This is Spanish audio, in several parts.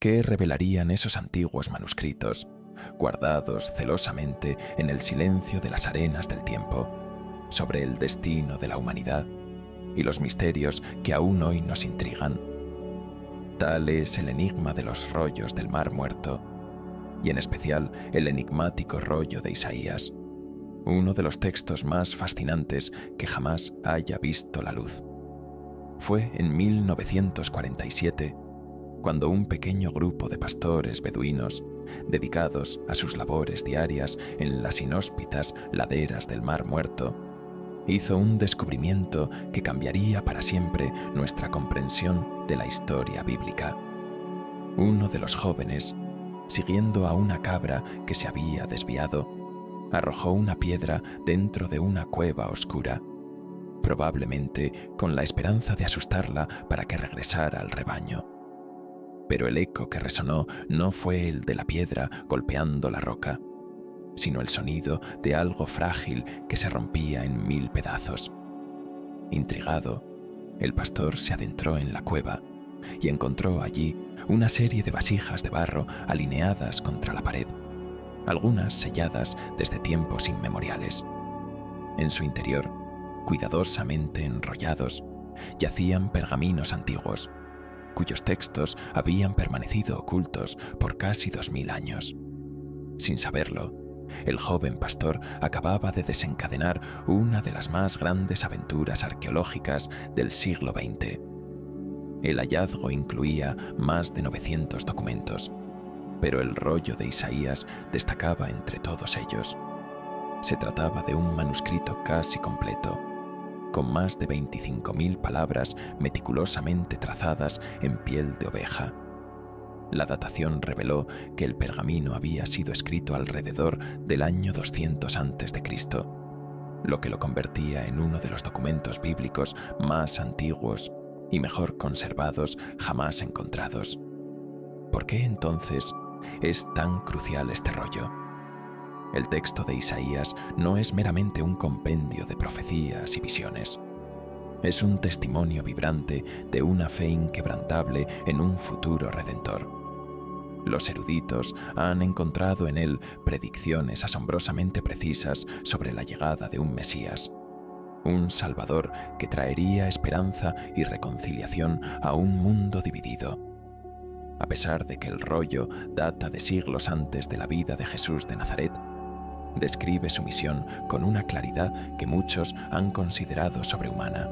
¿Qué revelarían esos antiguos manuscritos, guardados celosamente en el silencio de las arenas del tiempo, sobre el destino de la humanidad y los misterios que aún hoy nos intrigan? Tal es el enigma de los rollos del Mar Muerto, y en especial el enigmático rollo de Isaías, uno de los textos más fascinantes que jamás haya visto la luz. Fue en 1947 cuando un pequeño grupo de pastores beduinos, dedicados a sus labores diarias en las inhóspitas laderas del Mar Muerto, hizo un descubrimiento que cambiaría para siempre nuestra comprensión de la historia bíblica. Uno de los jóvenes, siguiendo a una cabra que se había desviado, arrojó una piedra dentro de una cueva oscura, probablemente con la esperanza de asustarla para que regresara al rebaño. Pero el eco que resonó no fue el de la piedra golpeando la roca, sino el sonido de algo frágil que se rompía en 1000 pedazos. Intrigado, el pastor se adentró en la cueva y encontró allí una serie de vasijas de barro alineadas contra la pared, algunas selladas desde tiempos inmemoriales. En su interior, cuidadosamente enrollados, yacían pergaminos antiguos, cuyos textos habían permanecido ocultos por casi 2000 años. Sin saberlo, el joven pastor acababa de desencadenar una de las más grandes aventuras arqueológicas del siglo XX. El hallazgo incluía más de 900 documentos, pero el rollo de Isaías destacaba entre todos ellos. Se trataba de un manuscrito casi completo, con más de 25.000 palabras meticulosamente trazadas en piel de oveja. La datación reveló que el pergamino había sido escrito alrededor del año 200 a.C., lo que lo convertía en uno de los documentos bíblicos más antiguos y mejor conservados jamás encontrados. ¿Por qué entonces es tan crucial este rollo? El texto de Isaías no es meramente un compendio de profecías y visiones. Es un testimonio vibrante de una fe inquebrantable en un futuro redentor. Los eruditos han encontrado en él predicciones asombrosamente precisas sobre la llegada de un Mesías, un Salvador que traería esperanza y reconciliación a un mundo dividido. A pesar de que el rollo data de siglos antes de la vida de Jesús de Nazaret, describe su misión con una claridad que muchos han considerado sobrehumana.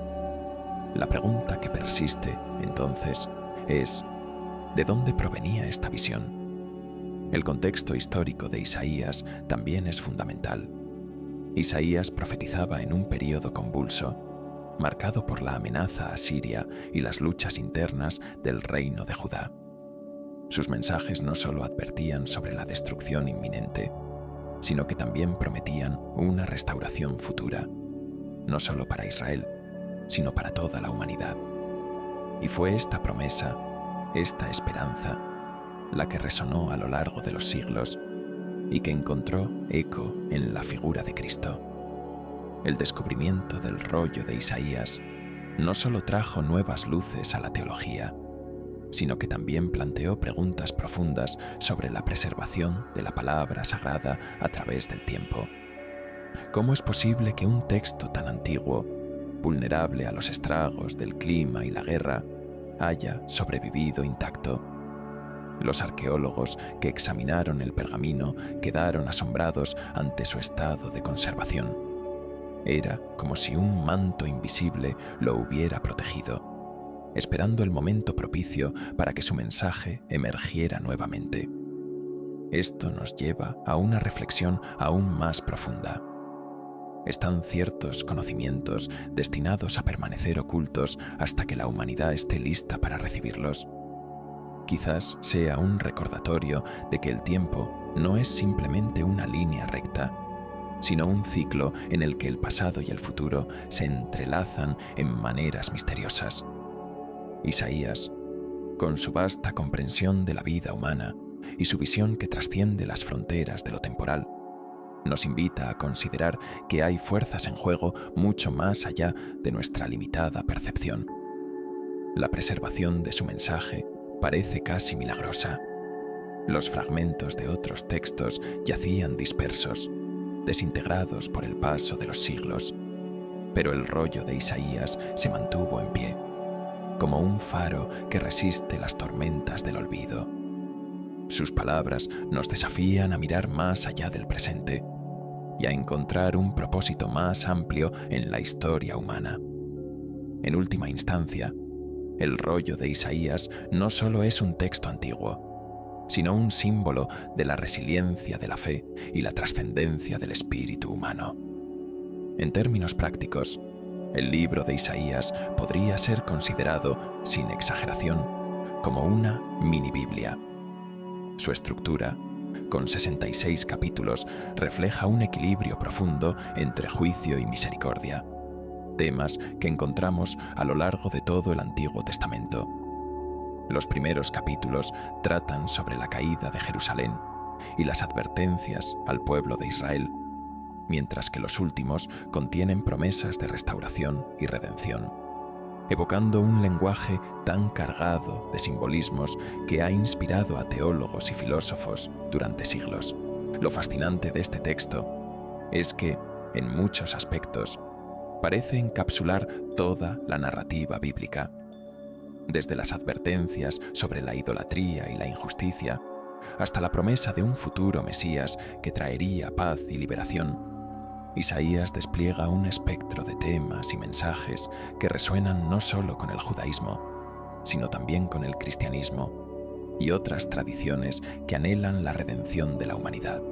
La pregunta que persiste, entonces, es: ¿de dónde provenía esta visión? El contexto histórico de Isaías también es fundamental. Isaías profetizaba en un período convulso, marcado por la amenaza asiria y las luchas internas del reino de Judá. Sus mensajes no solo advertían sobre la destrucción inminente, sino que también prometían una restauración futura, no solo para Israel, sino para toda la humanidad. Y fue esta promesa, esta esperanza, la que resonó a lo largo de los siglos y que encontró eco en la figura de Cristo. El descubrimiento del rollo de Isaías no solo trajo nuevas luces a la teología, sino que también planteó preguntas profundas sobre la preservación de la palabra sagrada a través del tiempo. ¿Cómo es posible que un texto tan antiguo, vulnerable a los estragos del clima y la guerra, haya sobrevivido intacto? Los arqueólogos que examinaron el pergamino quedaron asombrados ante su estado de conservación. Era como si un manto invisible lo hubiera protegido, esperando el momento propicio para que su mensaje emergiera nuevamente. Esto nos lleva a una reflexión aún más profunda. ¿Están ciertos conocimientos destinados a permanecer ocultos hasta que la humanidad esté lista para recibirlos? Quizás sea un recordatorio de que el tiempo no es simplemente una línea recta, sino un ciclo en el que el pasado y el futuro se entrelazan en maneras misteriosas. Isaías, con su vasta comprensión de la vida humana y su visión que trasciende las fronteras de lo temporal, nos invita a considerar que hay fuerzas en juego mucho más allá de nuestra limitada percepción. La preservación de su mensaje parece casi milagrosa. Los fragmentos de otros textos yacían dispersos, desintegrados por el paso de los siglos, pero el rollo de Isaías se mantuvo en pie, como un faro que resiste las tormentas del olvido. Sus palabras nos desafían a mirar más allá del presente y a encontrar un propósito más amplio en la historia humana. En última instancia, el rollo de Isaías no solo es un texto antiguo, sino un símbolo de la resiliencia de la fe y la trascendencia del espíritu humano. En términos prácticos, el libro de Isaías podría ser considerado, sin exageración, como una mini-Biblia. Su estructura, con 66 capítulos, refleja un equilibrio profundo entre juicio y misericordia, temas que encontramos a lo largo de todo el Antiguo Testamento. Los primeros capítulos tratan sobre la caída de Jerusalén y las advertencias al pueblo de Israel, mientras que los últimos contienen promesas de restauración y redención, evocando un lenguaje tan cargado de simbolismos que ha inspirado a teólogos y filósofos durante siglos. Lo fascinante de este texto es que, en muchos aspectos, parece encapsular toda la narrativa bíblica, desde las advertencias sobre la idolatría y la injusticia, hasta la promesa de un futuro Mesías que traería paz y liberación. Isaías despliega un espectro de temas y mensajes que resuenan no solo con el judaísmo, sino también con el cristianismo y otras tradiciones que anhelan la redención de la humanidad.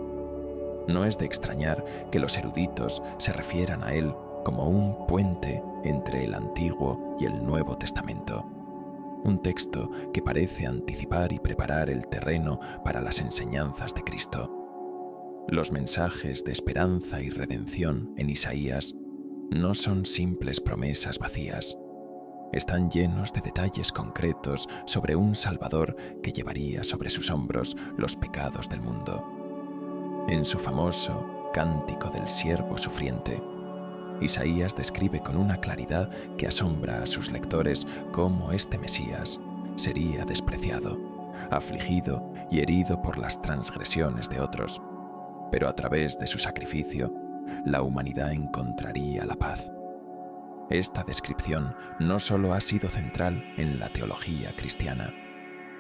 No es de extrañar que los eruditos se refieran a él como un puente entre el Antiguo y el Nuevo Testamento, un texto que parece anticipar y preparar el terreno para las enseñanzas de Cristo. Los mensajes de esperanza y redención en Isaías no son simples promesas vacías. Están llenos de detalles concretos sobre un Salvador que llevaría sobre sus hombros los pecados del mundo. En su famoso Cántico del Siervo Sufriente, Isaías describe con una claridad que asombra a sus lectores cómo este Mesías sería despreciado, afligido y herido por las transgresiones de otros, pero a través de su sacrificio, la humanidad encontraría la paz. Esta descripción no solo ha sido central en la teología cristiana,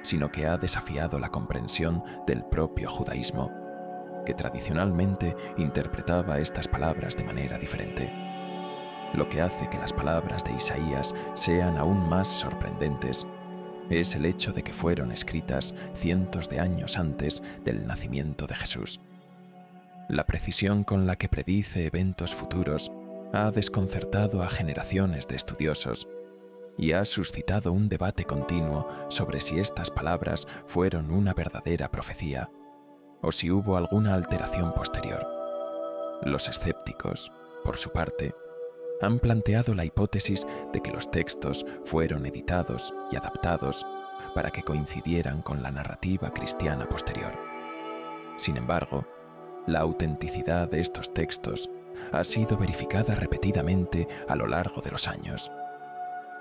sino que ha desafiado la comprensión del propio judaísmo, que tradicionalmente interpretaba estas palabras de manera diferente. Lo que hace que las palabras de Isaías sean aún más sorprendentes es el hecho de que fueron escritas cientos de años antes del nacimiento de Jesús. La precisión con la que predice eventos futuros ha desconcertado a generaciones de estudiosos y ha suscitado un debate continuo sobre si estas palabras fueron una verdadera profecía o si hubo alguna alteración posterior. Los escépticos, por su parte, han planteado la hipótesis de que los textos fueron editados y adaptados para que coincidieran con la narrativa cristiana posterior. Sin embargo, la autenticidad de estos textos ha sido verificada repetidamente a lo largo de los años.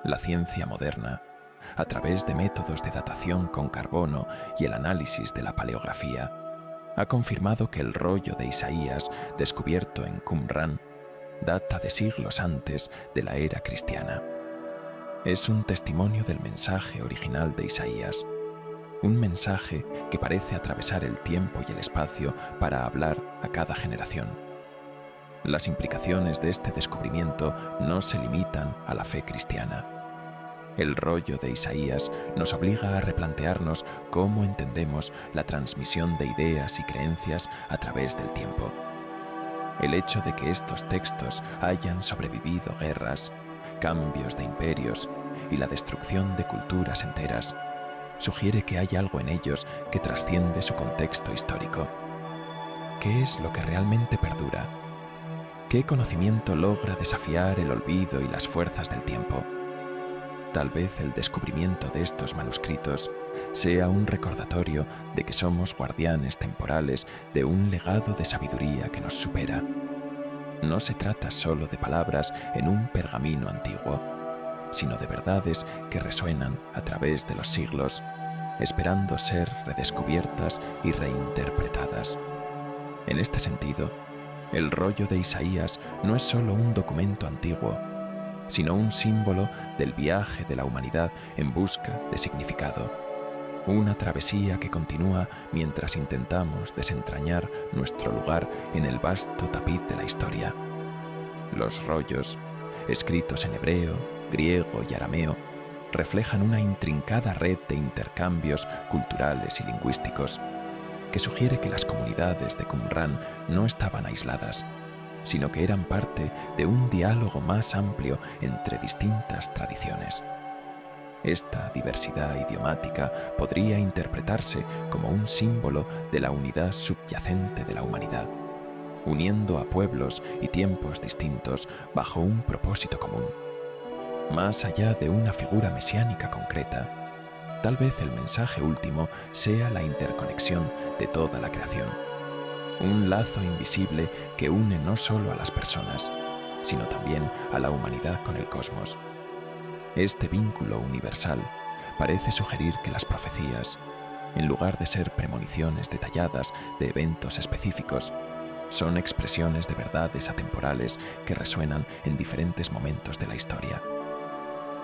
La ciencia moderna, a través de métodos de datación con carbono y el análisis de la paleografía, ha confirmado que el rollo de Isaías, descubierto en Qumrán, data de siglos antes de la era cristiana. Es un testimonio del mensaje original de Isaías, un mensaje que parece atravesar el tiempo y el espacio para hablar a cada generación. Las implicaciones de este descubrimiento no se limitan a la fe cristiana. El rollo de Isaías nos obliga a replantearnos cómo entendemos la transmisión de ideas y creencias a través del tiempo. El hecho de que estos textos hayan sobrevivido guerras, cambios de imperios y la destrucción de culturas enteras sugiere que hay algo en ellos que trasciende su contexto histórico. ¿Qué es lo que realmente perdura? ¿Qué conocimiento logra desafiar el olvido y las fuerzas del tiempo? Tal vez el descubrimiento de estos manuscritos sea un recordatorio de que somos guardianes temporales de un legado de sabiduría que nos supera. No se trata solo de palabras en un pergamino antiguo, sino de verdades que resuenan a través de los siglos esperando ser redescubiertas y reinterpretadas. En este sentido, el rollo de Isaías no es solo un documento antiguo, sino un símbolo del viaje de la humanidad en busca de significado. Una travesía que continúa mientras intentamos desentrañar nuestro lugar en el vasto tapiz de la historia. Los rollos, escritos en hebreo, griego y arameo, reflejan una intrincada red de intercambios culturales y lingüísticos que sugiere que las comunidades de Qumrán no estaban aisladas, sino que eran parte de un diálogo más amplio entre distintas tradiciones. Esta diversidad idiomática podría interpretarse como un símbolo de la unidad subyacente de la humanidad, uniendo a pueblos y tiempos distintos bajo un propósito común. Más allá de una figura mesiánica concreta, tal vez el mensaje último sea la interconexión de toda la creación, un lazo invisible que une no solo a las personas, sino también a la humanidad con el cosmos. Este vínculo universal parece sugerir que las profecías, en lugar de ser premoniciones detalladas de eventos específicos, son expresiones de verdades atemporales que resuenan en diferentes momentos de la historia.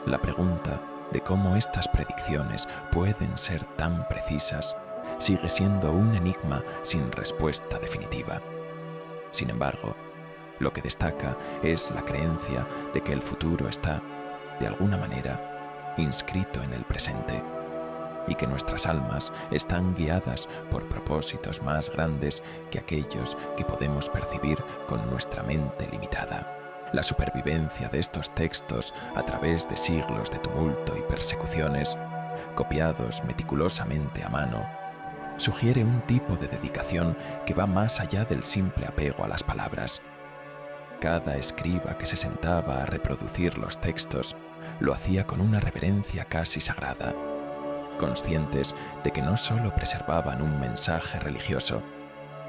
La pregunta de cómo estas predicciones pueden ser tan precisas sigue siendo un enigma sin respuesta definitiva. Sin embargo, lo que destaca es la creencia de que el futuro está, de alguna manera, inscrito en el presente, y que nuestras almas están guiadas por propósitos más grandes que aquellos que podemos percibir con nuestra mente limitada. La supervivencia de estos textos a través de siglos de tumulto y persecuciones, copiados meticulosamente a mano, sugiere un tipo de dedicación que va más allá del simple apego a las palabras. Cada escriba que se sentaba a reproducir los textos lo hacía con una reverencia casi sagrada, conscientes de que no solo preservaban un mensaje religioso,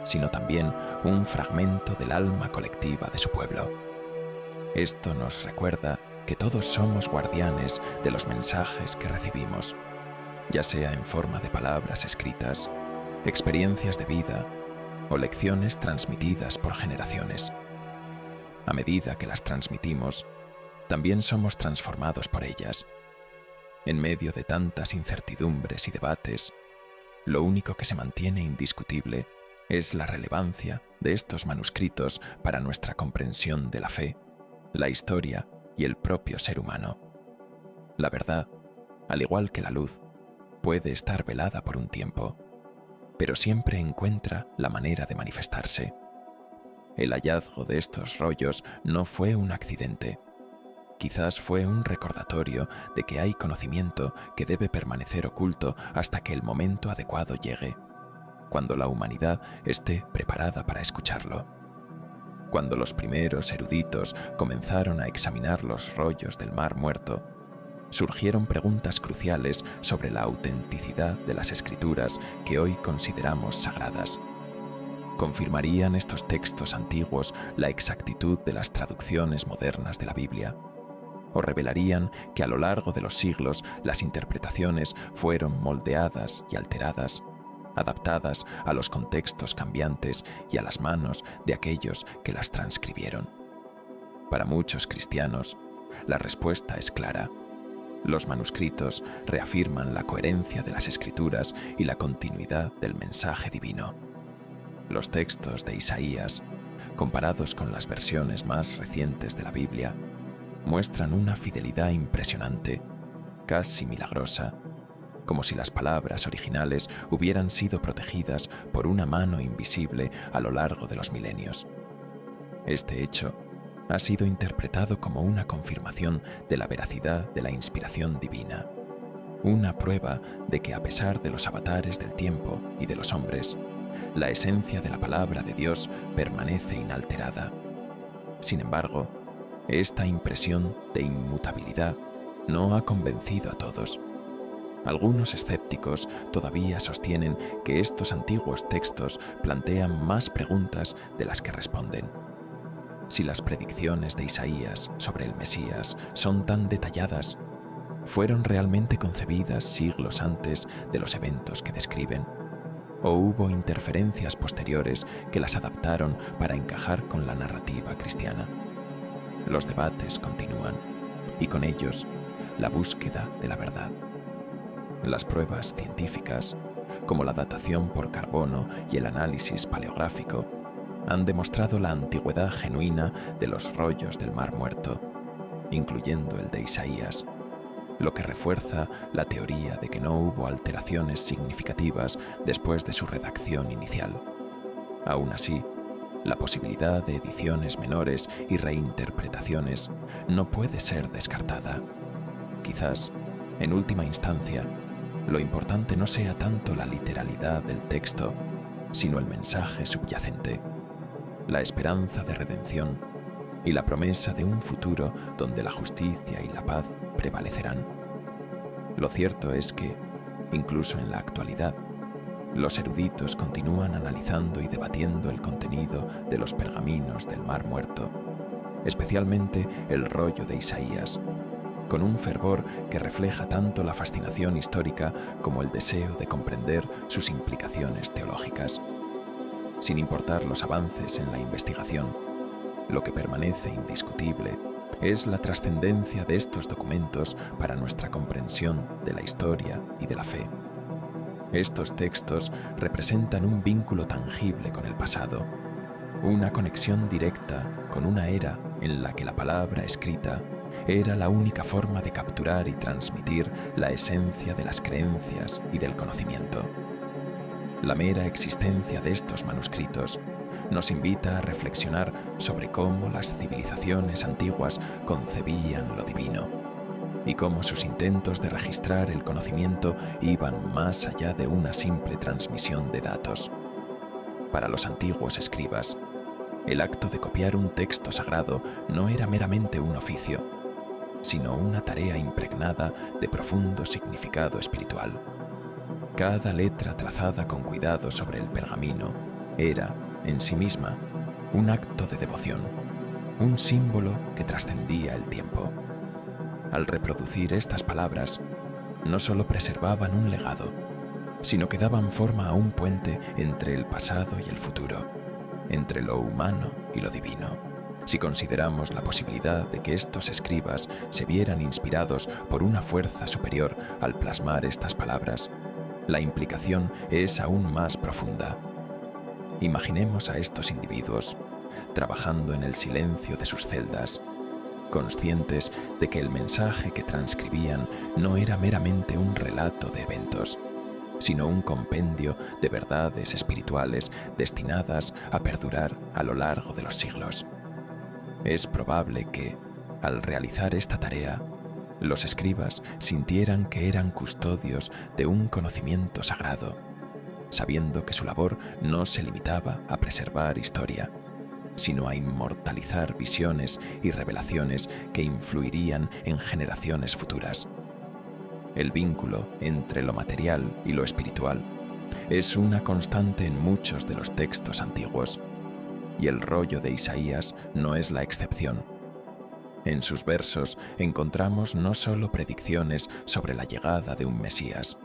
sino también un fragmento del alma colectiva de su pueblo. Esto nos recuerda que todos somos guardianes de los mensajes que recibimos, ya sea en forma de palabras escritas, experiencias de vida o lecciones transmitidas por generaciones. A medida que las transmitimos, también somos transformados por ellas. En medio de tantas incertidumbres y debates, lo único que se mantiene indiscutible es la relevancia de estos manuscritos para nuestra comprensión de la fe, la historia y el propio ser humano. La verdad, al igual que la luz, puede estar velada por un tiempo, pero siempre encuentra la manera de manifestarse. El hallazgo de estos rollos no fue un accidente. Quizás fue un recordatorio de que hay conocimiento que debe permanecer oculto hasta que el momento adecuado llegue, cuando la humanidad esté preparada para escucharlo. Cuando los primeros eruditos comenzaron a examinar los rollos del Mar Muerto, surgieron preguntas cruciales sobre la autenticidad de las escrituras que hoy consideramos sagradas. ¿Confirmarían estos textos antiguos la exactitud de las traducciones modernas de la Biblia? ¿O revelarían que a lo largo de los siglos las interpretaciones fueron moldeadas y alteradas, adaptadas a los contextos cambiantes y a las manos de aquellos que las transcribieron? Para muchos cristianos, la respuesta es clara. Los manuscritos reafirman la coherencia de las Escrituras y la continuidad del mensaje divino. Los textos de Isaías, comparados con las versiones más recientes de la Biblia, muestran una fidelidad impresionante, casi milagrosa, como si las palabras originales hubieran sido protegidas por una mano invisible a lo largo de los milenios. Este hecho ha sido interpretado como una confirmación de la veracidad de la inspiración divina, una prueba de que a pesar de los avatares del tiempo y de los hombres, la esencia de la palabra de Dios permanece inalterada. Sin embargo, esta impresión de inmutabilidad no ha convencido a todos. Algunos escépticos todavía sostienen que estos antiguos textos plantean más preguntas de las que responden. Si las predicciones de Isaías sobre el Mesías son tan detalladas, ¿Fueron realmente concebidas siglos antes de los eventos que describen? ¿O hubo interferencias posteriores que las adaptaron para encajar con la narrativa cristiana? Los debates continúan, y con ellos la búsqueda de la verdad. Las pruebas científicas, como la datación por carbono y el análisis paleográfico, han demostrado la antigüedad genuina de los rollos del Mar Muerto, incluyendo el de Isaías, lo que refuerza la teoría de que no hubo alteraciones significativas después de su redacción inicial. Aún así, la posibilidad de ediciones menores y reinterpretaciones no puede ser descartada. Quizás, en última instancia, lo importante no sea tanto la literalidad del texto, sino el mensaje subyacente, la esperanza de redención y la promesa de un futuro donde la justicia y la paz prevalecerán. Lo cierto es que, incluso en la actualidad, los eruditos continúan analizando y debatiendo el contenido de los pergaminos del Mar Muerto, especialmente el rollo de Isaías, con un fervor que refleja tanto la fascinación histórica como el deseo de comprender sus implicaciones teológicas. Sin importar los avances en la investigación, lo que permanece indiscutible es la trascendencia de estos documentos para nuestra comprensión de la historia y de la fe. Estos textos representan un vínculo tangible con el pasado, una conexión directa con una era en la que la palabra escrita era la única forma de capturar y transmitir la esencia de las creencias y del conocimiento. La mera existencia de estos manuscritos nos invita a reflexionar sobre cómo las civilizaciones antiguas concebían lo divino y cómo sus intentos de registrar el conocimiento iban más allá de una simple transmisión de datos. Para los antiguos escribas, el acto de copiar un texto sagrado no era meramente un oficio, sino una tarea impregnada de profundo significado espiritual. Cada letra trazada con cuidado sobre el pergamino era, en sí misma, un acto de devoción, un símbolo que trascendía el tiempo. Al reproducir estas palabras, no solo preservaban un legado, sino que daban forma a un puente entre el pasado y el futuro, entre lo humano y lo divino. Si consideramos la posibilidad de que estos escribas se vieran inspirados por una fuerza superior al plasmar estas palabras, la implicación es aún más profunda. Imaginemos a estos individuos trabajando en el silencio de sus celdas, conscientes de que el mensaje que transcribían no era meramente un relato de eventos, sino un compendio de verdades espirituales destinadas a perdurar a lo largo de los siglos. Es probable que, al realizar esta tarea, los escribas sintieran que eran custodios de un conocimiento sagrado, sabiendo que su labor no se limitaba a preservar historia, sino a inmortalizar visiones y revelaciones que influirían en generaciones futuras. El vínculo entre lo material y lo espiritual es una constante en muchos de los textos antiguos, y el rollo de Isaías no es la excepción. En sus versos encontramos no solo predicciones sobre la llegada de un Mesías,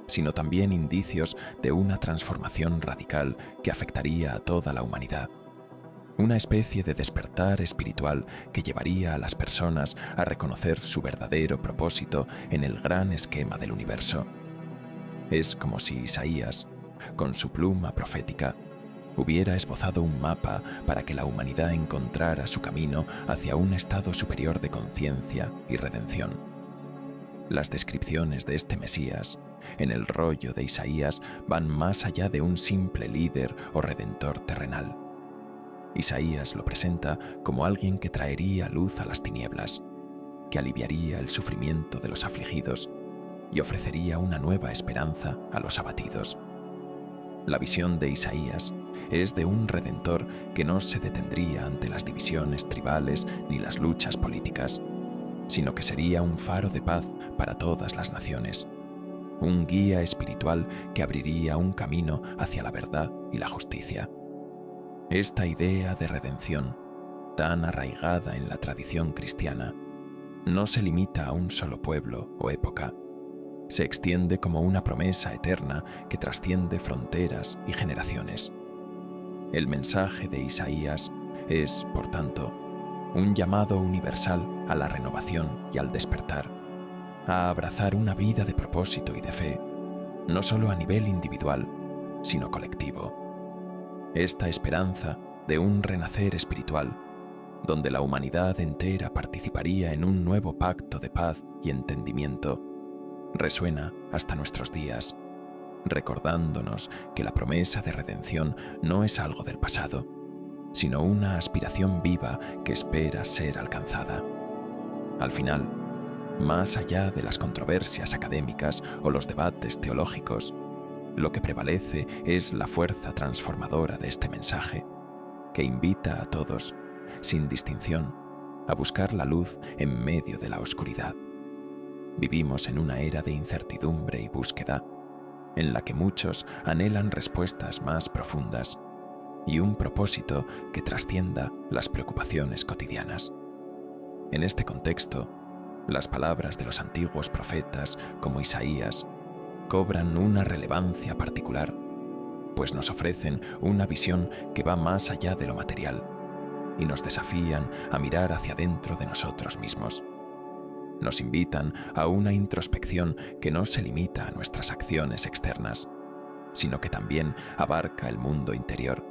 sino también indicios de una transformación radical que afectaría a toda la humanidad. Una especie de despertar espiritual que llevaría a las personas a reconocer su verdadero propósito en el gran esquema del universo. Es como si Isaías, con su pluma profética, hubiera esbozado un mapa para que la humanidad encontrara su camino hacia un estado superior de conciencia y redención. Las descripciones de este Mesías, en el rollo de Isaías, van más allá de un simple líder o redentor terrenal. Isaías lo presenta como alguien que traería luz a las tinieblas, que aliviaría el sufrimiento de los afligidos y ofrecería una nueva esperanza a los abatidos. La visión de Isaías es de un redentor que no se detendría ante las divisiones tribales ni las luchas políticas, sino que sería un faro de paz para todas las naciones, un guía espiritual que abriría un camino hacia la verdad y la justicia. Esta idea de redención, tan arraigada en la tradición cristiana, no se limita a un solo pueblo o época. Se extiende como una promesa eterna que trasciende fronteras y generaciones. El mensaje de Isaías es, por tanto, un llamado universal a la renovación y al despertar, a abrazar una vida de propósito y de fe, no solo a nivel individual, sino colectivo. Esta esperanza de un renacer espiritual, donde la humanidad entera participaría en un nuevo pacto de paz y entendimiento, resuena hasta nuestros días, recordándonos que la promesa de redención no es algo del pasado, sino una aspiración viva que espera ser alcanzada. Al final, más allá de las controversias académicas o los debates teológicos, lo que prevalece es la fuerza transformadora de este mensaje, que invita a todos, sin distinción, a buscar la luz en medio de la oscuridad. Vivimos en una era de incertidumbre y búsqueda, en la que muchos anhelan respuestas más profundas y un propósito que trascienda las preocupaciones cotidianas. En este contexto, las palabras de los antiguos profetas, como Isaías, cobran una relevancia particular, pues nos ofrecen una visión que va más allá de lo material y nos desafían a mirar hacia dentro de nosotros mismos. Nos invitan a una introspección que no se limita a nuestras acciones externas, sino que también abarca el mundo interior,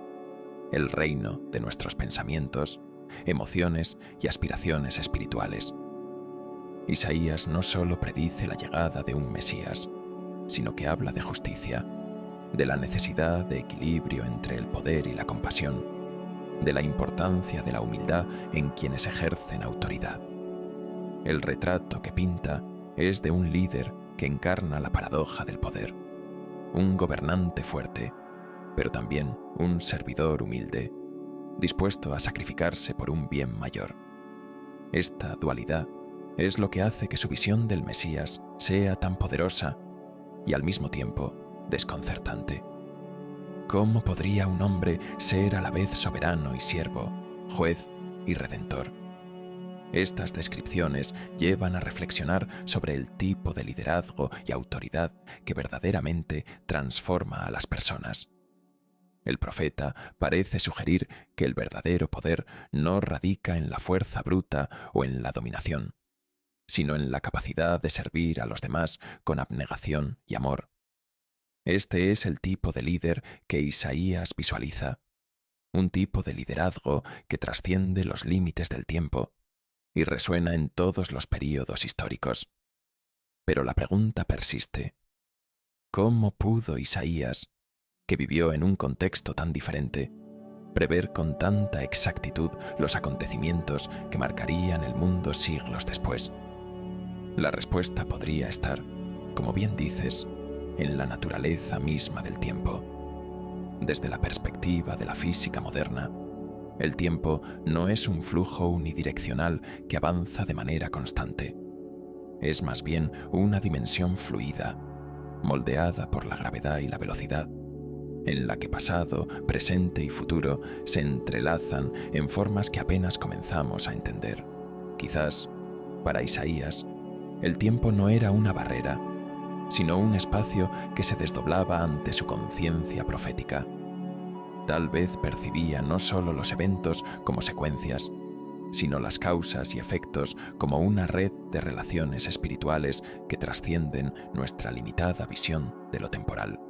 el reino de nuestros pensamientos, emociones y aspiraciones espirituales. Isaías no solo predice la llegada de un Mesías, sino que habla de justicia, de la necesidad de equilibrio entre el poder y la compasión, de la importancia de la humildad en quienes ejercen autoridad. El retrato que pinta es de un líder que encarna la paradoja del poder, un gobernante fuerte, pero también un servidor humilde, dispuesto a sacrificarse por un bien mayor. Esta dualidad es lo que hace que su visión del Mesías sea tan poderosa y al mismo tiempo desconcertante. ¿Cómo podría un hombre ser a la vez soberano y siervo, juez y redentor? Estas descripciones llevan a reflexionar sobre el tipo de liderazgo y autoridad que verdaderamente transforma a las personas. El profeta parece sugerir que el verdadero poder no radica en la fuerza bruta o en la dominación, sino en la capacidad de servir a los demás con abnegación y amor. Este es el tipo de líder que Isaías visualiza, un tipo de liderazgo que trasciende los límites del tiempo y resuena en todos los períodos históricos. Pero la pregunta persiste: ¿cómo pudo Isaías, que vivió en un contexto tan diferente, prever con tanta exactitud los acontecimientos que marcarían el mundo siglos después? La respuesta podría estar, como bien dices, en la naturaleza misma del tiempo. Desde la perspectiva de la física moderna, el tiempo no es un flujo unidireccional que avanza de manera constante. Es más bien una dimensión fluida, moldeada por la gravedad y la velocidad, en la que pasado, presente y futuro se entrelazan en formas que apenas comenzamos a entender. Quizás, para Isaías, el tiempo no era una barrera, sino un espacio que se desdoblaba ante su conciencia profética. Tal vez percibía no solo los eventos como secuencias, sino las causas y efectos como una red de relaciones espirituales que trascienden nuestra limitada visión de lo temporal.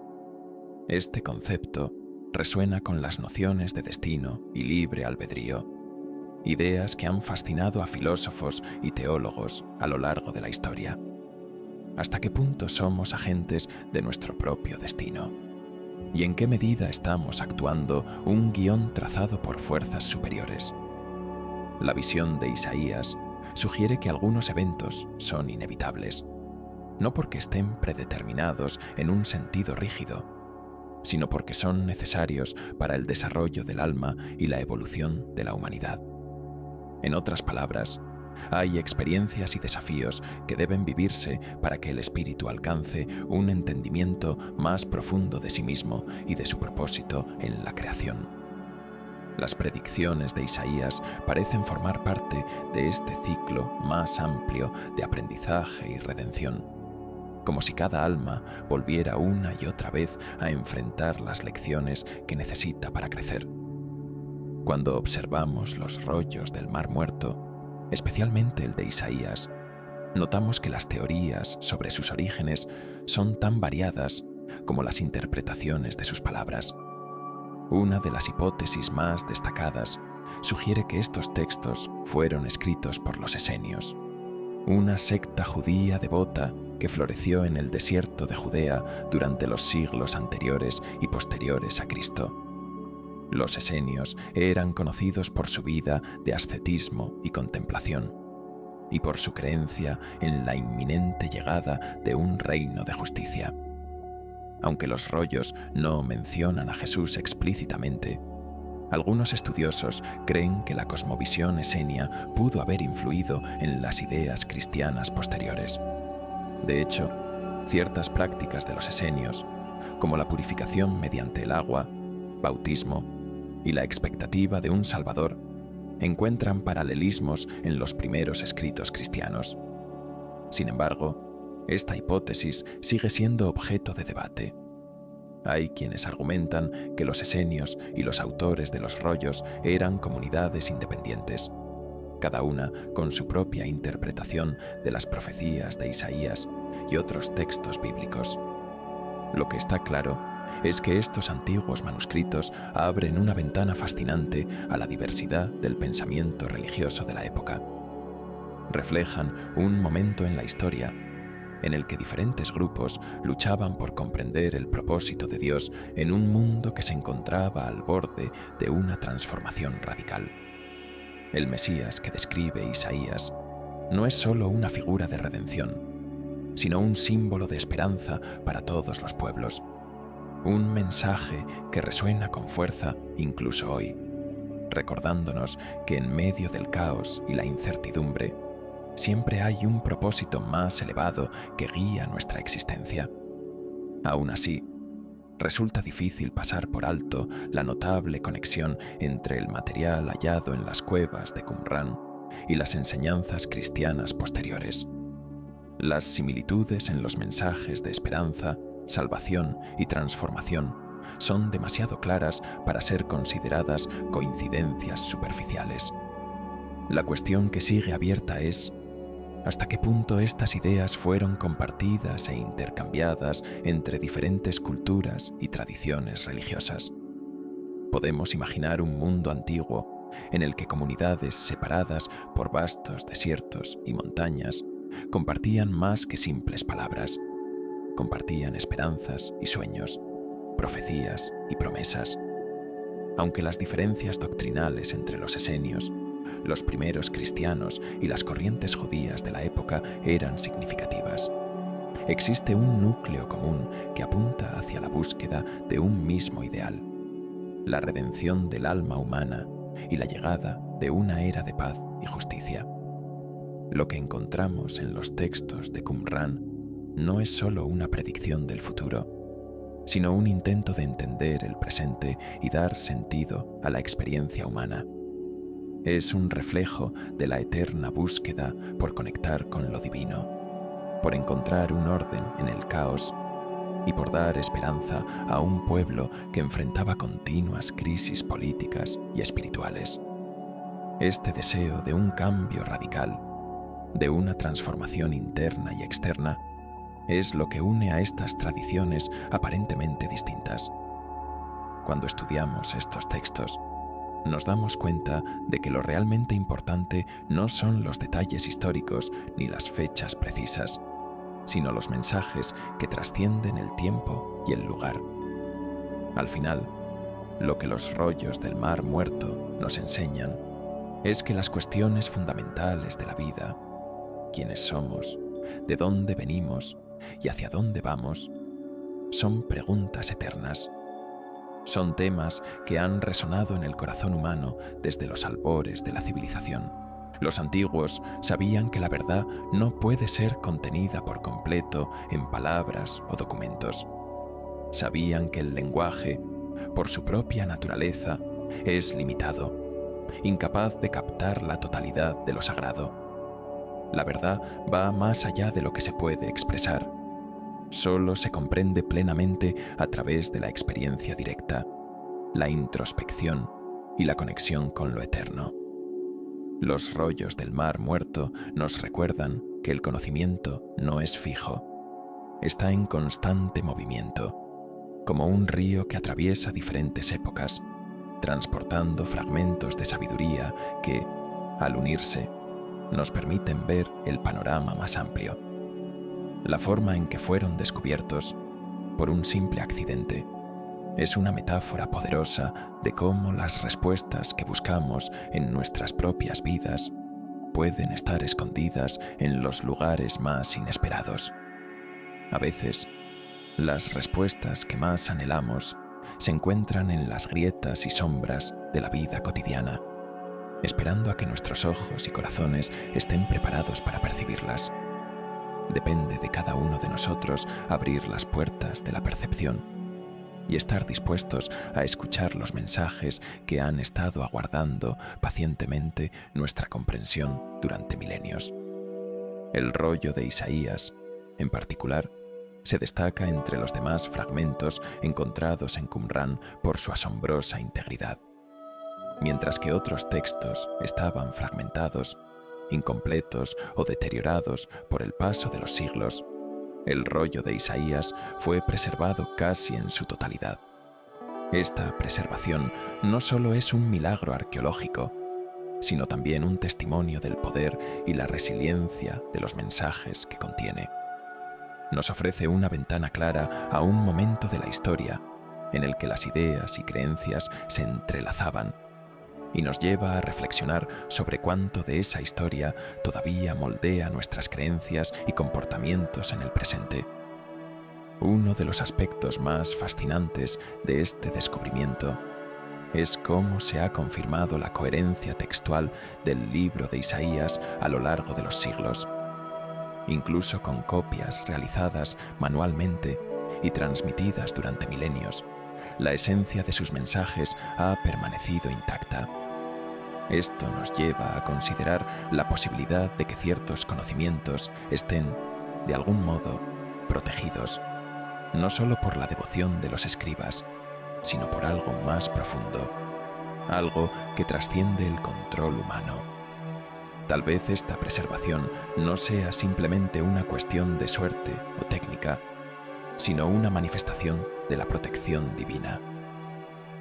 Este concepto resuena con las nociones de destino y libre albedrío, ideas que han fascinado a filósofos y teólogos a lo largo de la historia. ¿Hasta qué punto somos agentes de nuestro propio destino? ¿Y en qué medida estamos actuando un guión trazado por fuerzas superiores? La visión de Isaías sugiere que algunos eventos son inevitables, no porque estén predeterminados en un sentido rígido, sino porque son necesarios para el desarrollo del alma y la evolución de la humanidad. En otras palabras, hay experiencias y desafíos que deben vivirse para que el espíritu alcance un entendimiento más profundo de sí mismo y de su propósito en la creación. Las predicciones de Isaías parecen formar parte de este ciclo más amplio de aprendizaje y redención, como si cada alma volviera una y otra vez a enfrentar las lecciones que necesita para crecer. Cuando observamos los rollos del Mar Muerto, especialmente el de Isaías, notamos que las teorías sobre sus orígenes son tan variadas como las interpretaciones de sus palabras. Una de las hipótesis más destacadas sugiere que estos textos fueron escritos por los esenios, una secta judía devota que floreció en el desierto de Judea durante los siglos anteriores y posteriores a Cristo. Los esenios eran conocidos por su vida de ascetismo y contemplación, y por su creencia en la inminente llegada de un reino de justicia. Aunque los rollos no mencionan a Jesús explícitamente, algunos estudiosos creen que la cosmovisión esenia pudo haber influido en las ideas cristianas posteriores. De hecho, ciertas prácticas de los esenios, como la purificación mediante el agua, bautismo y la expectativa de un Salvador, encuentran paralelismos en los primeros escritos cristianos. Sin embargo, esta hipótesis sigue siendo objeto de debate. Hay quienes argumentan que los esenios y los autores de los rollos eran comunidades independientes, cada una con su propia interpretación de las profecías de Isaías y otros textos bíblicos. Lo que está claro es que estos antiguos manuscritos abren una ventana fascinante a la diversidad del pensamiento religioso de la época. Reflejan un momento en la historia en el que diferentes grupos luchaban por comprender el propósito de Dios en un mundo que se encontraba al borde de una transformación radical. El Mesías que describe Isaías no es solo una figura de redención, sino un símbolo de esperanza para todos los pueblos. Un mensaje que resuena con fuerza incluso hoy, recordándonos que en medio del caos y la incertidumbre, siempre hay un propósito más elevado que guía nuestra existencia. Aún así, resulta difícil pasar por alto la notable conexión entre el material hallado en las cuevas de Qumrán y las enseñanzas cristianas posteriores. Las similitudes en los mensajes de esperanza, salvación y transformación son demasiado claras para ser consideradas coincidencias superficiales. La cuestión que sigue abierta es: ¿hasta qué punto estas ideas fueron compartidas e intercambiadas entre diferentes culturas y tradiciones religiosas? Podemos imaginar un mundo antiguo en el que comunidades separadas por vastos desiertos y montañas compartían más que simples palabras. Compartían esperanzas y sueños, profecías y promesas. Aunque las diferencias doctrinales entre los esenios, los primeros cristianos y las corrientes judías de la época eran significativas, existe un núcleo común que apunta hacia la búsqueda de un mismo ideal: la redención del alma humana y la llegada de una era de paz y justicia. Lo que encontramos en los textos de Qumrán no es solo una predicción del futuro, sino un intento de entender el presente y dar sentido a la experiencia humana. Es un reflejo de la eterna búsqueda por conectar con lo divino, por encontrar un orden en el caos y por dar esperanza a un pueblo que enfrentaba continuas crisis políticas y espirituales. Este deseo de un cambio radical, de una transformación interna y externa, es lo que une a estas tradiciones aparentemente distintas. Cuando estudiamos estos textos, nos damos cuenta de que lo realmente importante no son los detalles históricos ni las fechas precisas, sino los mensajes que trascienden el tiempo y el lugar. Al final, lo que los rollos del Mar Muerto nos enseñan es que las cuestiones fundamentales de la vida, quiénes somos, de dónde venimos y hacia dónde vamos, son preguntas eternas. Son temas que han resonado en el corazón humano desde los albores de la civilización. Los antiguos sabían que la verdad no puede ser contenida por completo en palabras o documentos. Sabían que el lenguaje, por su propia naturaleza, Es limitado, incapaz de captar la totalidad de lo sagrado. La verdad va más allá de lo que se puede expresar. Solo se comprende plenamente a través de la experiencia directa, la introspección y la conexión con lo eterno. Los rollos del Mar Muerto nos recuerdan que el conocimiento no es fijo, está en constante movimiento, como un río que atraviesa diferentes épocas, transportando fragmentos de sabiduría que, al unirse, nos permiten ver el panorama más amplio. La forma en que fueron descubiertos, por un simple accidente, es una metáfora poderosa de cómo las respuestas que buscamos en nuestras propias vidas pueden estar escondidas en los lugares más inesperados. A veces, las respuestas que más anhelamos se encuentran en las grietas y sombras de la vida cotidiana, esperando a que nuestros ojos y corazones estén preparados para percibirlas. Depende de cada uno de nosotros abrir las puertas de la percepción y estar dispuestos a escuchar los mensajes que han estado aguardando pacientemente nuestra comprensión durante milenios. El rollo de Isaías, en particular, se destaca entre los demás fragmentos encontrados en Qumrán por su asombrosa integridad. Mientras que otros textos estaban fragmentados, incompletos o deteriorados por el paso de los siglos, el rollo de Isaías fue preservado casi en su totalidad. Esta preservación no solo es un milagro arqueológico, sino también un testimonio del poder y la resiliencia de los mensajes que contiene. Nos ofrece una ventana clara a un momento de la historia en el que las ideas y creencias se entrelazaban, y nos lleva a reflexionar sobre cuánto de esa historia todavía moldea nuestras creencias y comportamientos en el presente. Uno de los aspectos más fascinantes de este descubrimiento es cómo se ha confirmado la coherencia textual del libro de Isaías a lo largo de los siglos. Incluso con copias realizadas manualmente y transmitidas durante milenios, la esencia de sus mensajes ha permanecido intacta. Esto nos lleva a considerar la posibilidad de que ciertos conocimientos estén, de algún modo, protegidos, no solo por la devoción de los escribas, sino por algo más profundo, algo que trasciende el control humano. Tal vez esta preservación no sea simplemente una cuestión de suerte o técnica, sino una manifestación de la protección divina.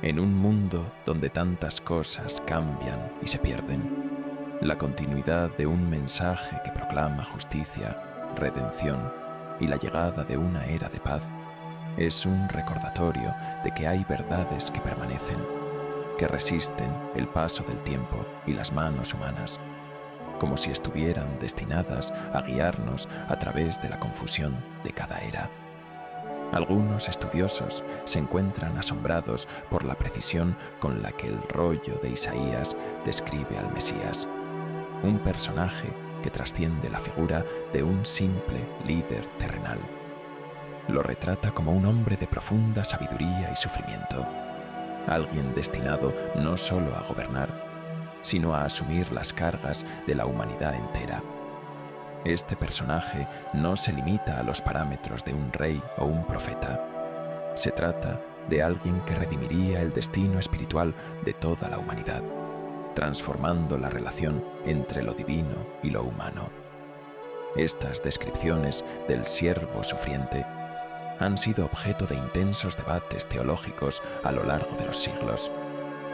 En un mundo donde tantas cosas cambian y se pierden, la continuidad de un mensaje que proclama justicia, redención y la llegada de una era de paz es un recordatorio de que hay verdades que permanecen, que resisten el paso del tiempo y las manos humanas, como si estuvieran destinadas a guiarnos a través de la confusión de cada era. Algunos estudiosos se encuentran asombrados por la precisión con la que el rollo de Isaías describe al Mesías, un personaje que trasciende la figura de un simple líder terrenal. Lo retrata como un hombre de profunda sabiduría y sufrimiento, alguien destinado no solo a gobernar, sino a asumir las cargas de la humanidad entera. Este personaje no se limita a los parámetros de un rey o un profeta. Se trata de alguien que redimiría el destino espiritual de toda la humanidad, transformando la relación entre lo divino y lo humano. Estas descripciones del siervo sufriente han sido objeto de intensos debates teológicos a lo largo de los siglos,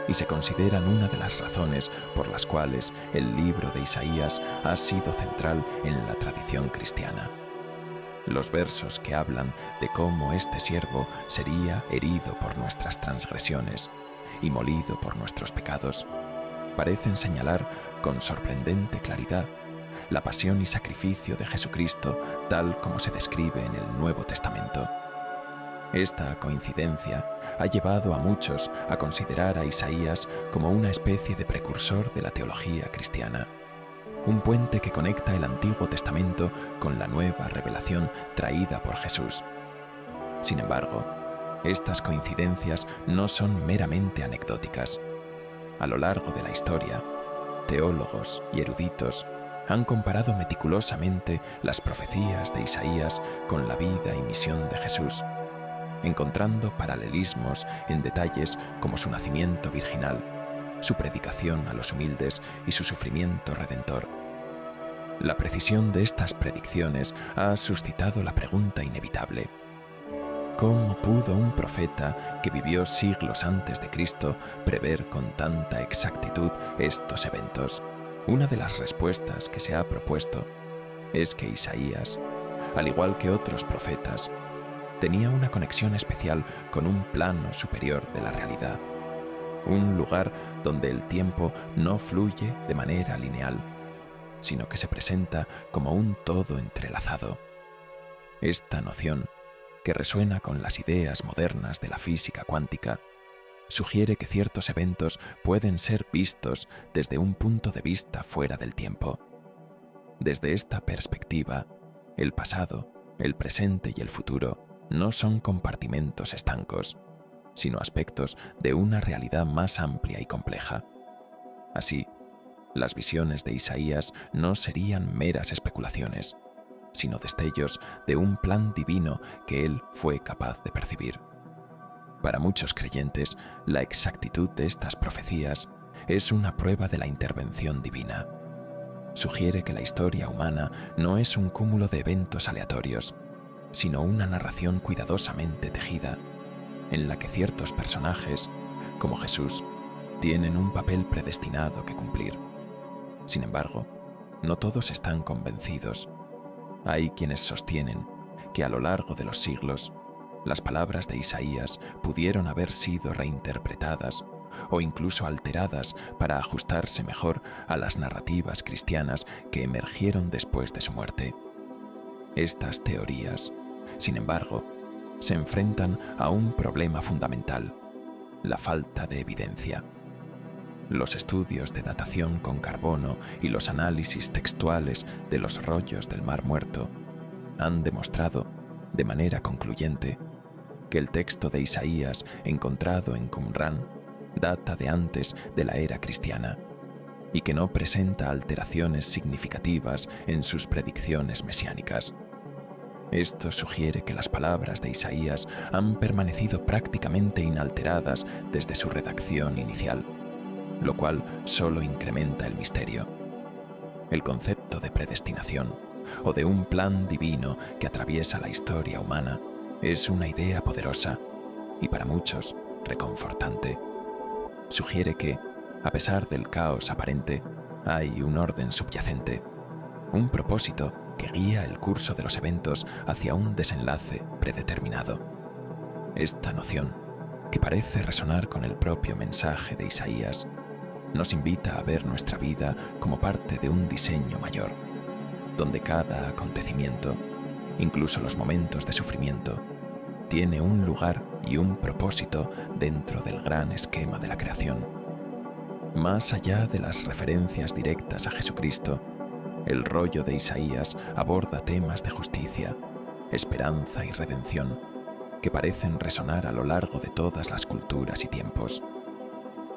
y se consideran una de las razones por las cuales el libro de Isaías ha sido central en la tradición cristiana. Los versos que hablan de cómo este siervo sería herido por nuestras transgresiones y molido por nuestros pecados parecen señalar con sorprendente claridad la pasión y sacrificio de Jesucristo tal como se describe en el Nuevo Testamento. Esta coincidencia ha llevado a muchos a considerar a Isaías como una especie de precursor de la teología cristiana, un puente que conecta el Antiguo Testamento con la nueva revelación traída por Jesús. Sin embargo, estas coincidencias no son meramente anecdóticas, A lo largo de la historia, teólogos y eruditos han comparado meticulosamente las profecías de Isaías con la vida y misión de Jesús, encontrando paralelismos en detalles como su nacimiento virginal, su predicación a los humildes y su sufrimiento redentor. La precisión de estas predicciones ha suscitado la pregunta inevitable: ¿cómo pudo un profeta que vivió siglos antes de Cristo prever con tanta exactitud estos eventos? Una de las respuestas que se ha propuesto es que Isaías, al igual que otros profetas, tenía una conexión especial con un plano superior de la realidad, un lugar donde el tiempo no fluye de manera lineal, sino que se presenta como un todo entrelazado. Esta noción, que resuena con las ideas modernas de la física cuántica, sugiere que ciertos eventos pueden ser vistos desde un punto de vista fuera del tiempo. Desde esta perspectiva, el pasado, el presente y el futuro no son compartimentos estancos, sino aspectos de una realidad más amplia y compleja. Así, las visiones de Isaías no serían meras especulaciones, sino destellos de un plan divino que él fue capaz de percibir. Para muchos creyentes, la exactitud de estas profecías es una prueba de la intervención divina. Sugiere que la historia humana no es un cúmulo de eventos aleatorios, sino una narración cuidadosamente tejida, en la que ciertos personajes, como Jesús, tienen un papel predestinado que cumplir. Sin embargo, no todos están convencidos. Hay quienes sostienen que a lo largo de los siglos, las palabras de Isaías pudieron haber sido reinterpretadas o incluso alteradas para ajustarse mejor a las narrativas cristianas que emergieron después de su muerte. Estas teorías, sin embargo, se enfrentan a un problema fundamental: la falta de evidencia. Los estudios de datación con carbono y los análisis textuales de los rollos del Mar Muerto han demostrado, de manera concluyente, que el texto de Isaías encontrado en Qumrán data de antes de la era cristiana y que no presenta alteraciones significativas en sus predicciones mesiánicas. Esto sugiere que las palabras de Isaías han permanecido prácticamente inalteradas desde su redacción inicial, lo cual solo incrementa el misterio. El concepto de predestinación o de un plan divino que atraviesa la historia humana es una idea poderosa y para muchos reconfortante. Sugiere que, a pesar del caos aparente, hay un orden subyacente, un propósito que guía el curso de los eventos hacia un desenlace predeterminado. Esta noción, que parece resonar con el propio mensaje de Isaías, nos invita a ver nuestra vida como parte de un diseño mayor, donde cada acontecimiento, incluso los momentos de sufrimiento, tiene un lugar y un propósito dentro del gran esquema de la creación. Más allá de las referencias directas a Jesucristo, el rollo de Isaías aborda temas de justicia, esperanza y redención que parecen resonar a lo largo de todas las culturas y tiempos.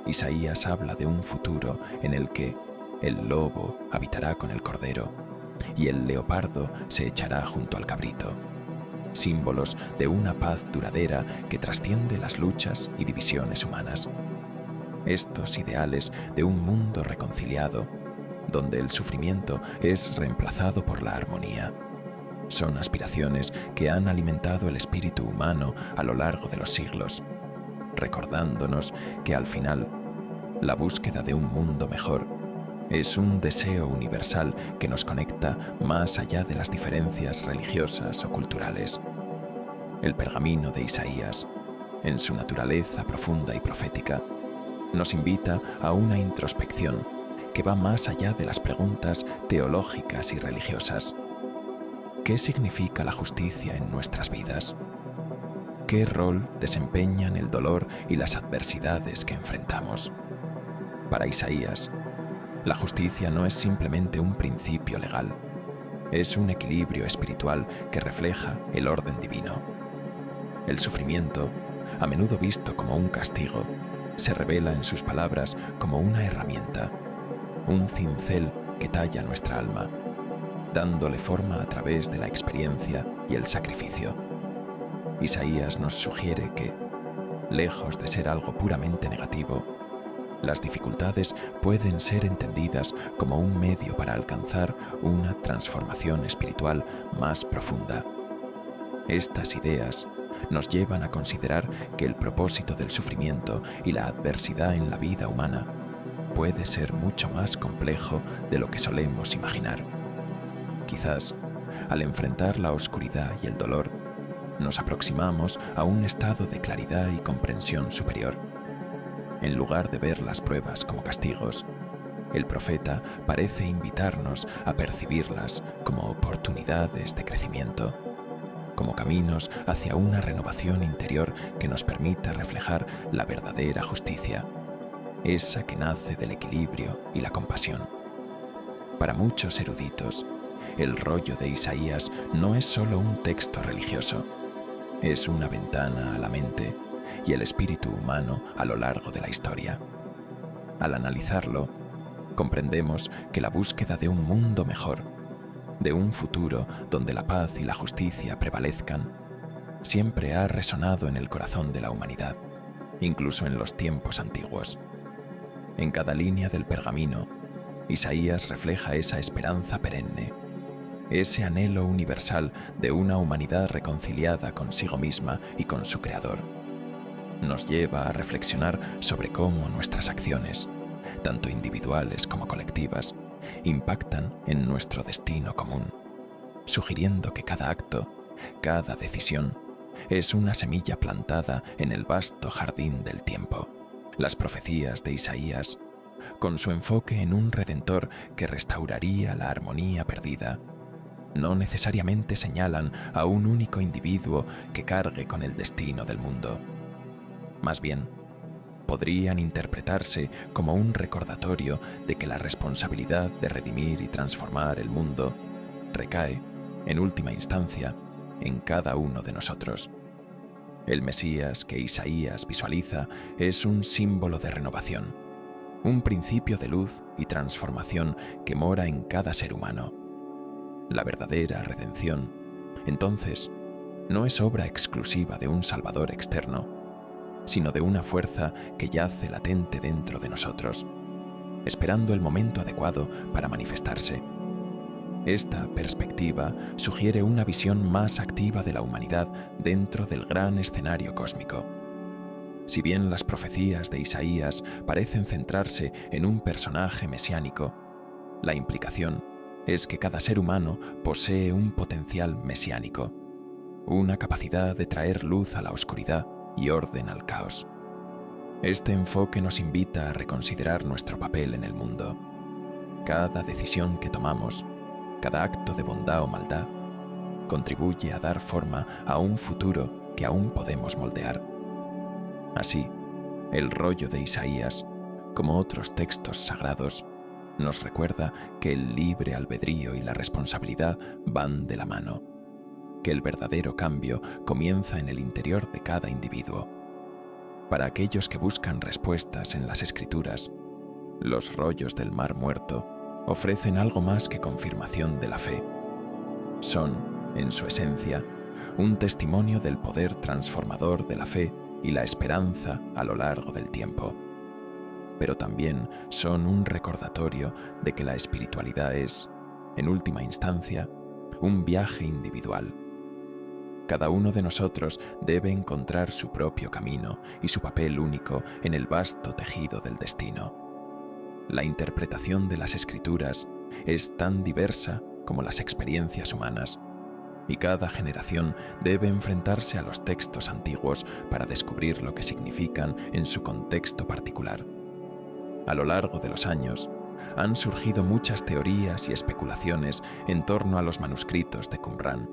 Isaías habla de un futuro en el que el lobo habitará con el cordero y el leopardo se echará junto al cabrito, símbolos de una paz duradera que trasciende las luchas y divisiones humanas. Estos ideales de un mundo reconciliado, donde el sufrimiento es reemplazado por la armonía, son aspiraciones que han alimentado el espíritu humano a lo largo de los siglos, recordándonos que al final, la búsqueda de un mundo mejor es un deseo universal que nos conecta más allá de las diferencias religiosas o culturales. El pergamino de Isaías, en su naturaleza profunda y profética, nos invita a una introspección que va más allá de las preguntas teológicas y religiosas. ¿Qué significa la justicia en nuestras vidas? ¿Qué rol desempeñan el dolor y las adversidades que enfrentamos? Para Isaías, la justicia no es simplemente un principio legal, es un equilibrio espiritual que refleja el orden divino. El sufrimiento, a menudo visto como un castigo, se revela en sus palabras como una herramienta, un cincel que talla nuestra alma, dándole forma a través de la experiencia y el sacrificio. Isaías nos sugiere que, lejos de ser algo puramente negativo, las dificultades pueden ser entendidas como un medio para alcanzar una transformación espiritual más profunda. Estas ideas nos llevan a considerar que el propósito del sufrimiento y la adversidad en la vida humana puede ser mucho más complejo de lo que solemos imaginar. Quizás, al enfrentar la oscuridad y el dolor, nos aproximamos a un estado de claridad y comprensión superior. En lugar de ver las pruebas como castigos, el profeta parece invitarnos a percibirlas como oportunidades de crecimiento, como caminos hacia una renovación interior que nos permita reflejar la verdadera justicia, esa que nace del equilibrio y la compasión. Para muchos eruditos, el rollo de Isaías no es solo un texto religioso, es una ventana a la mente y el espíritu humano a lo largo de la historia. Al analizarlo, comprendemos que la búsqueda de un mundo mejor, de un futuro donde la paz y la justicia prevalezcan, siempre ha resonado en el corazón de la humanidad, incluso en los tiempos antiguos. En cada línea del pergamino, Isaías refleja esa esperanza perenne, ese anhelo universal de una humanidad reconciliada consigo misma y con su Creador. Nos lleva a reflexionar sobre cómo nuestras acciones, tanto individuales como colectivas, impactan en nuestro destino común, sugiriendo que cada acto, cada decisión, es una semilla plantada en el vasto jardín del tiempo. Las profecías de Isaías, con su enfoque en un redentor que restauraría la armonía perdida, no necesariamente señalan a un único individuo que cargue con el destino del mundo. Más bien, podrían interpretarse como un recordatorio de que la responsabilidad de redimir y transformar el mundo recae, en última instancia, en cada uno de nosotros. El Mesías que Isaías visualiza es un símbolo de renovación, un principio de luz y transformación que mora en cada ser humano. La verdadera redención, entonces, no es obra exclusiva de un Salvador externo, sino de una fuerza que yace latente dentro de nosotros, esperando el momento adecuado para manifestarse. Esta perspectiva sugiere una visión más activa de la humanidad dentro del gran escenario cósmico. Si bien las profecías de Isaías parecen centrarse en un personaje mesiánico, la implicación es que cada ser humano posee un potencial mesiánico, una capacidad de traer luz a la oscuridad y orden al caos. Este enfoque nos invita a reconsiderar nuestro papel en el mundo. Cada decisión que tomamos, cada acto de bondad o maldad, contribuye a dar forma a un futuro que aún podemos moldear. Así, el rollo de Isaías, como otros textos sagrados, nos recuerda que el libre albedrío y la responsabilidad van de la mano, que el verdadero cambio comienza en el interior de cada individuo. Para aquellos que buscan respuestas en las Escrituras, los rollos del Mar Muerto ofrecen algo más que confirmación de la fe. Son, en su esencia, un testimonio del poder transformador de la fe y la esperanza a lo largo del tiempo. Pero también son un recordatorio de que la espiritualidad es, en última instancia, un viaje individual. Cada uno de nosotros debe encontrar su propio camino y su papel único en el vasto tejido del destino. La interpretación de las Escrituras es tan diversa como las experiencias humanas, y cada generación debe enfrentarse a los textos antiguos para descubrir lo que significan en su contexto particular. A lo largo de los años, han surgido muchas teorías y especulaciones en torno a los manuscritos de Qumrán.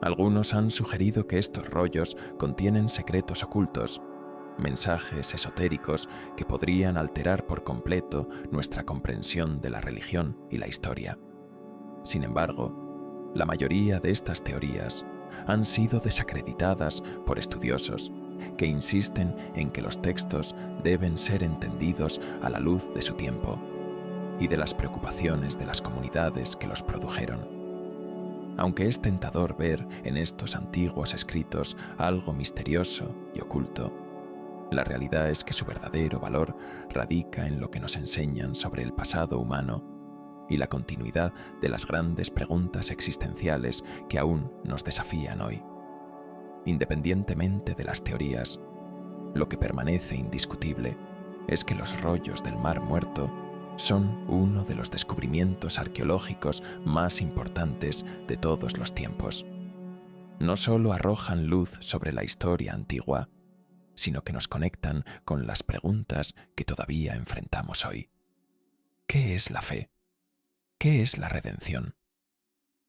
Algunos han sugerido que estos rollos contienen secretos ocultos, mensajes esotéricos que podrían alterar por completo nuestra comprensión de la religión y la historia. Sin embargo, la mayoría de estas teorías han sido desacreditadas por estudiosos que insisten en que los textos deben ser entendidos a la luz de su tiempo y de las preocupaciones de las comunidades que los produjeron. Aunque es tentador ver en estos antiguos escritos algo misterioso y oculto, la realidad es que su verdadero valor radica en lo que nos enseñan sobre el pasado humano y la continuidad de las grandes preguntas existenciales que aún nos desafían hoy. Independientemente de las teorías, lo que permanece indiscutible es que los rollos del Mar Muerto son uno de los descubrimientos arqueológicos más importantes de todos los tiempos. No solo arrojan luz sobre la historia antigua, sino que nos conectan con las preguntas que todavía enfrentamos hoy. ¿Qué es la fe? ¿Qué es la redención?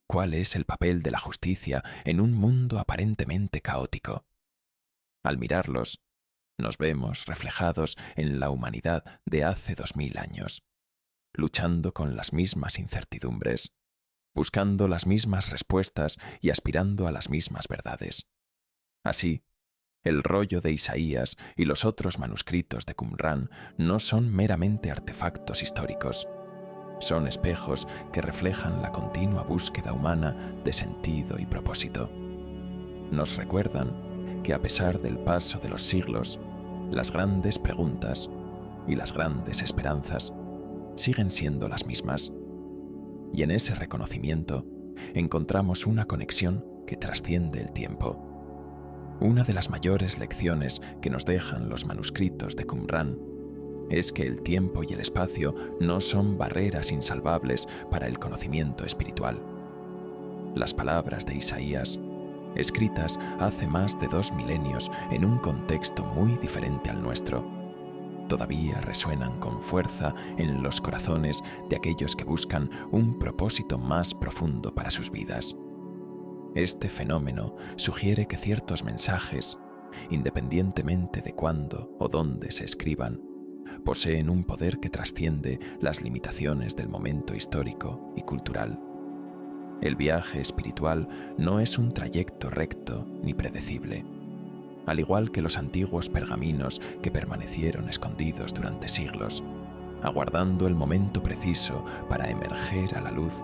¿Cuál es el papel de la justicia en un mundo aparentemente caótico? Al mirarlos, nos vemos reflejados en la humanidad de hace 2000 años, luchando con las mismas incertidumbres, buscando las mismas respuestas y aspirando a las mismas verdades. Así, el rollo de Isaías y los otros manuscritos de Qumrán no son meramente artefactos históricos. Son espejos que reflejan la continua búsqueda humana de sentido y propósito. Nos recuerdan que a pesar del paso de los siglos, las grandes preguntas y las grandes esperanzas siguen siendo las mismas. Y en ese reconocimiento encontramos una conexión que trasciende el tiempo. Una de las mayores lecciones que nos dejan los manuscritos de Qumrán es que el tiempo y el espacio no son barreras insalvables para el conocimiento espiritual. Las palabras de Isaías, escritas hace más de 2 milenios en un contexto muy diferente al nuestro, todavía resuenan con fuerza en los corazones de aquellos que buscan un propósito más profundo para sus vidas. Este fenómeno sugiere que ciertos mensajes, independientemente de cuándo o dónde se escriban, poseen un poder que trasciende las limitaciones del momento histórico y cultural. El viaje espiritual no es un trayecto recto ni predecible. Al igual que los antiguos pergaminos que permanecieron escondidos durante siglos, aguardando el momento preciso para emerger a la luz,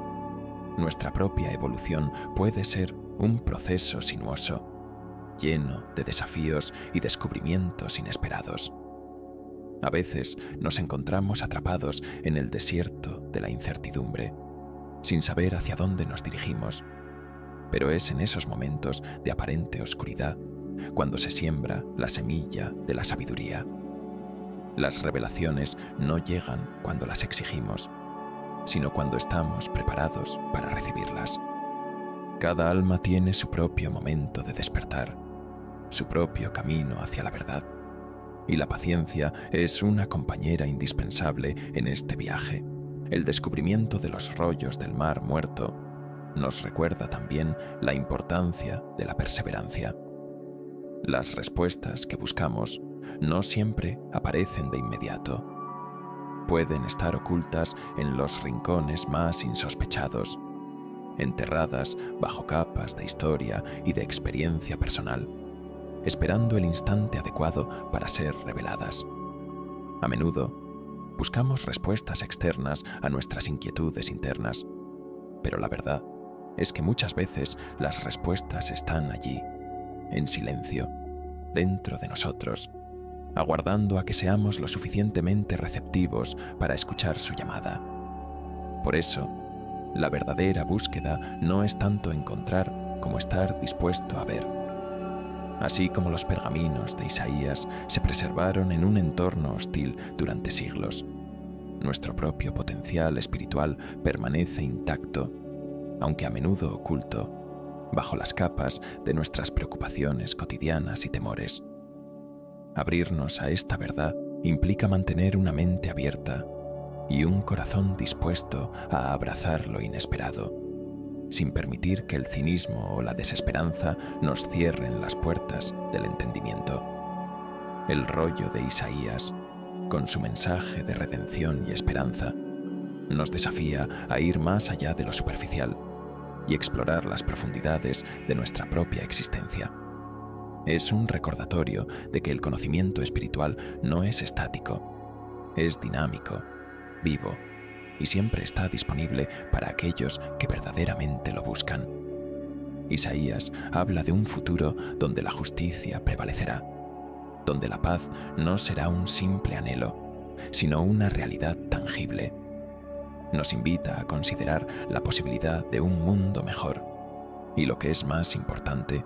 nuestra propia evolución puede ser un proceso sinuoso, lleno de desafíos y descubrimientos inesperados. A veces nos encontramos atrapados en el desierto de la incertidumbre, sin saber hacia dónde nos dirigimos, pero es en esos momentos de aparente oscuridad cuando se siembra la semilla de la sabiduría. Las revelaciones no llegan cuando las exigimos, sino cuando estamos preparados para recibirlas. Cada alma tiene su propio momento de despertar, su propio camino hacia la verdad, y la paciencia es una compañera indispensable en este viaje. El descubrimiento de los rollos del Mar Muerto nos recuerda también la importancia de la perseverancia. Las respuestas que buscamos no siempre aparecen de inmediato. Pueden estar ocultas en los rincones más insospechados, enterradas bajo capas de historia y de experiencia personal, esperando el instante adecuado para ser reveladas. A menudo, buscamos respuestas externas a nuestras inquietudes internas, pero la verdad es que muchas veces las respuestas están allí, en silencio, dentro de nosotros, aguardando a que seamos lo suficientemente receptivos para escuchar su llamada. Por eso, la verdadera búsqueda no es tanto encontrar como estar dispuesto a ver. Así como los pergaminos de Isaías se preservaron en un entorno hostil durante siglos, nuestro propio potencial espiritual permanece intacto, aunque a menudo oculto, bajo las capas de nuestras preocupaciones cotidianas y temores. Abrirnos a esta verdad implica mantener una mente abierta y un corazón dispuesto a abrazar lo inesperado, sin permitir que el cinismo o la desesperanza nos cierren las puertas del entendimiento. El rollo de Isaías, con su mensaje de redención y esperanza, nos desafía a ir más allá de lo superficial y explorar las profundidades de nuestra propia existencia. Es un recordatorio de que el conocimiento espiritual no es estático, es dinámico, vivo y siempre está disponible para aquellos que verdaderamente lo buscan. Isaías habla de un futuro donde la justicia prevalecerá, donde la paz no será un simple anhelo, sino una realidad tangible. Nos invita a considerar la posibilidad de un mundo mejor y, lo que es más importante,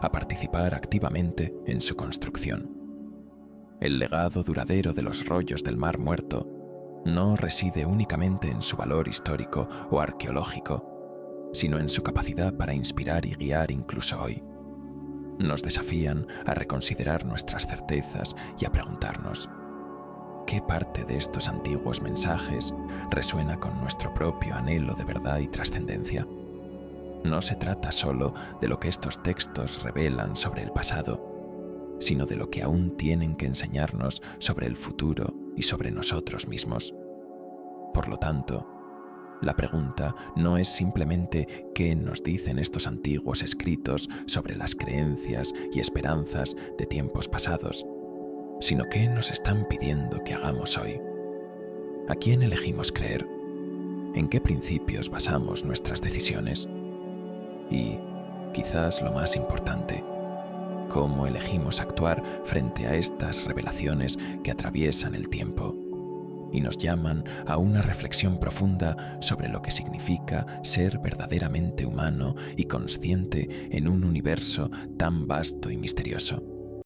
a participar activamente en su construcción. El legado duradero de los rollos del Mar Muerto no reside únicamente en su valor histórico o arqueológico, sino en su capacidad para inspirar y guiar incluso hoy. Nos desafían a reconsiderar nuestras certezas y a preguntarnos: ¿qué parte de estos antiguos mensajes resuena con nuestro propio anhelo de verdad y trascendencia? No se trata solo de lo que estos textos revelan sobre el pasado, sino de lo que aún tienen que enseñarnos sobre el futuro y sobre nosotros mismos. Por lo tanto, la pregunta no es simplemente qué nos dicen estos antiguos escritos sobre las creencias y esperanzas de tiempos pasados, sino qué nos están pidiendo que hagamos hoy. ¿A quién elegimos creer? ¿En qué principios basamos nuestras decisiones? Y, quizás lo más importante, ¿cómo elegimos actuar frente a estas revelaciones que atraviesan el tiempo y nos llaman a una reflexión profunda sobre lo que significa ser verdaderamente humano y consciente en un universo tan vasto y misterioso?